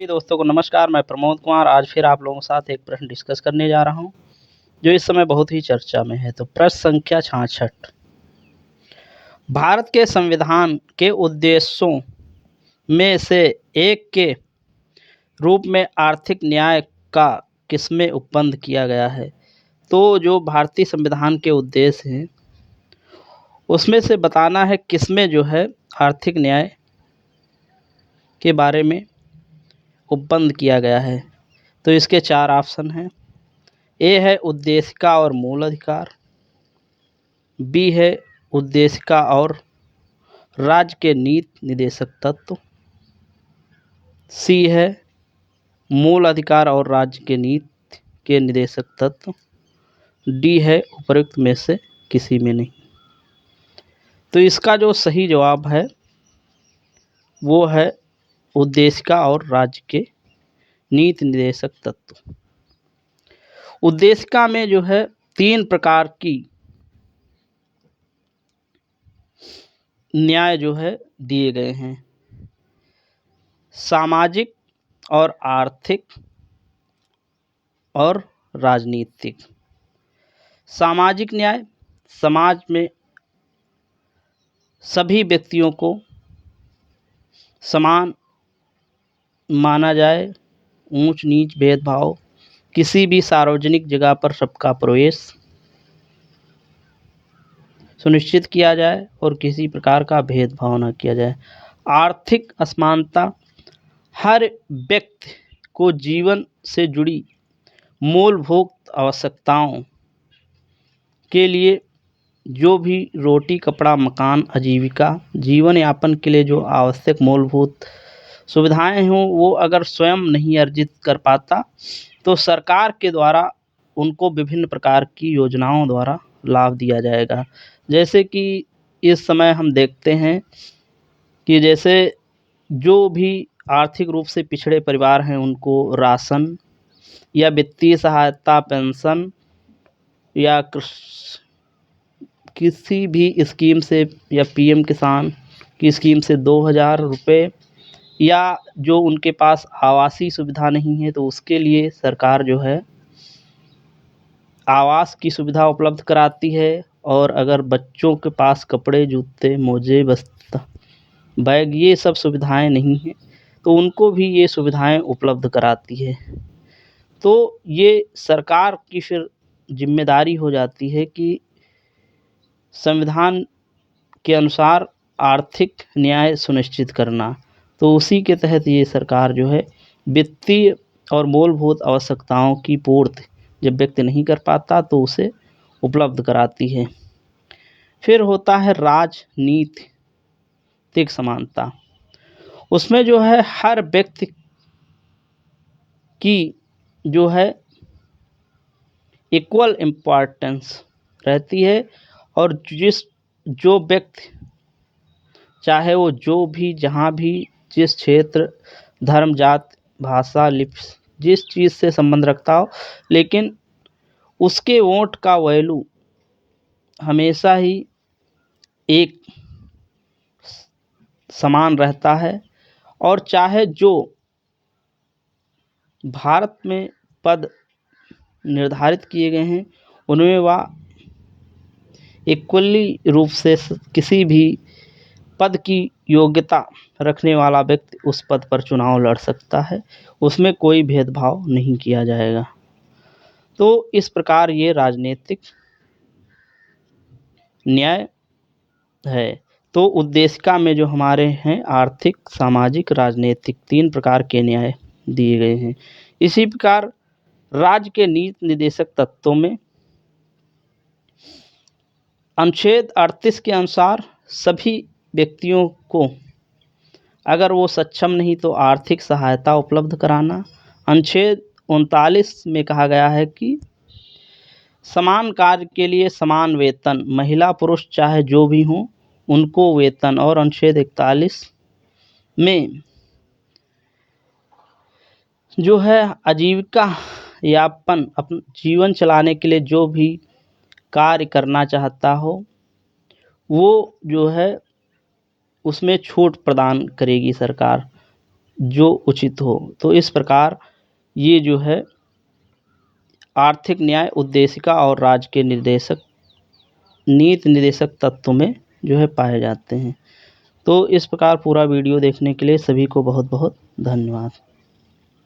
जी दोस्तों को नमस्कार। मैं प्रमोद कुमार आज फिर आप लोगों के साथ एक प्रश्न डिस्कस करने जा रहा हूं जो इस समय बहुत ही चर्चा में है। तो प्रश्न संख्या 66, भारत के संविधान के उद्देश्यों में से एक के रूप में आर्थिक न्याय का किसमें उपबंध किया गया है। तो जो भारतीय संविधान के उद्देश्य हैं उसमें से बताना है किसमें जो है आर्थिक न्याय के बारे में उपबंध किया गया है। तो इसके 4 ऑप्शन हैं। ए है उद्देशिका और मूल अधिकार, बी है उद्देशिका और राज्य के नीति निदेशक तत्व, सी है मूल अधिकार और राज्य के नीति के निदेशक तत्व, डी है उपरोक्त में से किसी में नहीं। तो इसका जो सही जवाब है वो है उद्देशिका और राज्य के नीति निदेशक तत्व। उद्देशिका में जो है 3 प्रकार की न्याय जो है दिए गए हैं, सामाजिक और आर्थिक और राजनीतिक। सामाजिक न्याय, समाज में सभी व्यक्तियों को समान माना जाए, ऊंच नीच भेदभाव, किसी भी सार्वजनिक जगह पर सबका प्रवेश सुनिश्चित किया जाए और किसी प्रकार का भेदभाव न किया जाए। आर्थिक असमानता, हर व्यक्ति को जीवन से जुड़ी मूलभूत आवश्यकताओं के लिए जो भी रोटी, कपड़ा, मकान, आजीविका, जीवन यापन के लिए जो आवश्यक मूलभूत सुविधाएं हों वो अगर स्वयं नहीं अर्जित कर पाता तो सरकार के द्वारा उनको विभिन्न प्रकार की योजनाओं द्वारा लाभ दिया जाएगा। जैसे कि इस समय हम देखते हैं कि जैसे जो भी आर्थिक रूप से पिछड़े परिवार हैं उनको राशन या वित्तीय सहायता, पेंशन या किसी भी स्कीम से या पीएम किसान की स्कीम से 2000 रुपये, या जो उनके पास आवासीय सुविधा नहीं है तो उसके लिए सरकार जो है आवास की सुविधा उपलब्ध कराती है। और अगर बच्चों के पास कपड़े, जूते, मोजे, बस्ता, बैग ये सब सुविधाएं नहीं हैं तो उनको भी ये सुविधाएं उपलब्ध कराती है। तो ये सरकार की फिर जिम्मेदारी हो जाती है कि संविधान के अनुसार आर्थिक न्याय सुनिश्चित करना। तो उसी के तहत ये सरकार जो है वित्तीय और मूलभूत आवश्यकताओं की पूर्ति जब व्यक्ति नहीं कर पाता तो उसे उपलब्ध कराती है। फिर होता है राजनीतिक समानता। उसमें जो है हर व्यक्ति की जो है इक्वल इम्पॉर्टेंस रहती है और जो व्यक्ति चाहे वो जो भी जहाँ भी जिस क्षेत्र, धर्म, जात, भाषा, लिपि जिस चीज़ से संबंध रखता हो, लेकिन उसके वोट का वैल्यू हमेशा ही एक समान रहता है। और चाहे जो भारत में पद निर्धारित किए गए हैं उनमें वह इक्वली रूप से किसी भी पद की योग्यता रखने वाला व्यक्ति उस पद पर चुनाव लड़ सकता है, उसमें कोई भेदभाव नहीं किया जाएगा। तो इस प्रकार ये राजनीतिक न्याय है। तो उद्देशिका में जो हमारे हैं आर्थिक, सामाजिक, राजनीतिक 3 प्रकार के न्याय दिए गए हैं। इसी प्रकार राज्य के नीति निदेशक तत्वों में अनुच्छेद 38 के अनुसार सभी व्यक्तियों को अगर वो सक्षम नहीं तो आर्थिक सहायता उपलब्ध कराना। अनुच्छेद 39 में कहा गया है कि समान कार्य के लिए समान वेतन, महिला पुरुष चाहे जो भी हों उनको वेतन। और अनुच्छेद 41 में जो है आजीविका यापन, अपन जीवन चलाने के लिए जो भी कार्य करना चाहता हो वो जो है उसमें छूट प्रदान करेगी सरकार। जो उचित हो। तो इस प्रकार ये जो है आर्थिक न्याय उद्देशिका और राज्य के निर्देशक नीति निर्देशक तत्व में जो है पाए जाते हैं। तो इस प्रकार पूरा वीडियो देखने के लिए सभी को बहुत बहुत धन्यवाद।